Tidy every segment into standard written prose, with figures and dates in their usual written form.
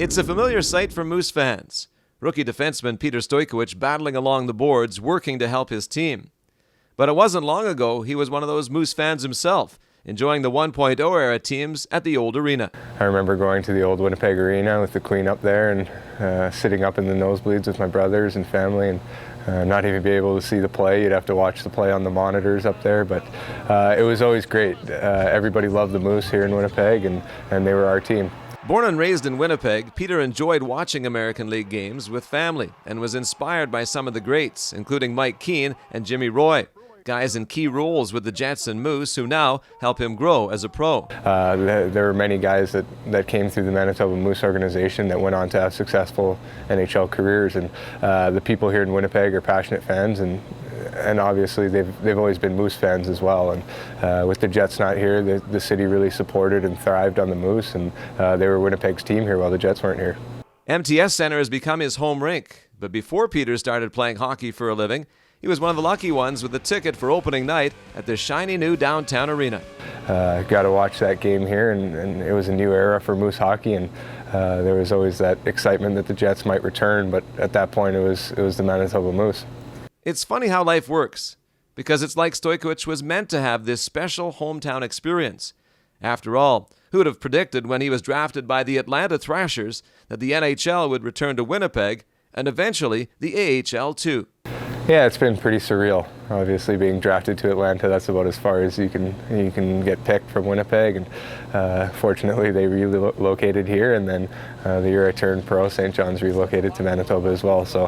It's a familiar sight for Moose fans. Rookie defenseman Peter Stoykewych battling along the boards, working to help his team. But it wasn't long ago he was one of those Moose fans himself, enjoying the 1.0 era teams at the old arena. I remember going to the old Winnipeg Arena with the Queen up there and sitting up in the nosebleeds with my brothers and family, and not even be able to see the play. You'd have to watch the play on the monitors up there, but it was always great. Everybody loved the Moose here in Winnipeg, and they were our team. Born and raised in Winnipeg, Peter enjoyed watching American League games with family and was inspired by some of the greats, including Mike Keane and Jimmy Roy, guys in key roles with the Jets and Moose who now help him grow as a pro. There were many guys that came through the Manitoba Moose organization that went on to have successful NHL careers, and the people here in Winnipeg are passionate fans, and obviously they've always been Moose fans as well. And with the Jets not here, the city really supported and thrived on the Moose, and they were Winnipeg's team here while the Jets weren't here. MTS Center has become his home rink, but before Peter started playing hockey for a living, he was one of the lucky ones with a ticket for opening night at the shiny new downtown arena. Got to watch that game here, and it was a new era for Moose hockey, and there was always that excitement that the Jets might return, but at that point it was the Manitoba Moose. It's funny how life works, because it's like Stoykewych was meant to have this special hometown experience. After all, who would have predicted when he was drafted by the Atlanta Thrashers that the NHL would return to Winnipeg, and eventually the AHL too? Yeah, it's been pretty surreal. Obviously, being drafted to Atlanta, that's about as far as you can get picked from Winnipeg. And fortunately, they relocated here. And then the year I turned pro, St. John's relocated to Manitoba as well. So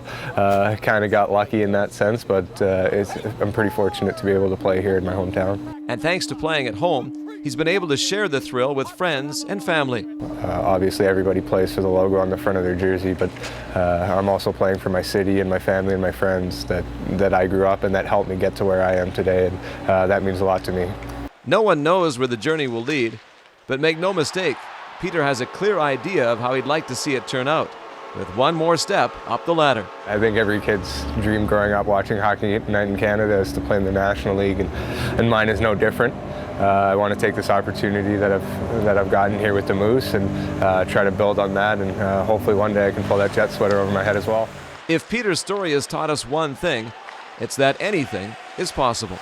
kind of got lucky in that sense. But I'm pretty fortunate to be able to play here in my hometown. And thanks to playing at home, he's been able to share the thrill with friends and family. Obviously, everybody plays for the logo on the front of their jersey, but I'm also playing for my city and my family and my friends that I grew up and that helped me get to where I am today, and that means a lot to me. No one knows where the journey will lead, but make no mistake, Peter has a clear idea of how he'd like to see it turn out, with one more step up the ladder. I think every kid's dream growing up watching hockey night in Canada is to play in the National League, and mine is no different. I want to take this opportunity that I've gotten here with the Moose and try to build on that, and hopefully one day I can pull that Jet sweater over my head as well. If Peter's story has taught us one thing, it's that anything is possible.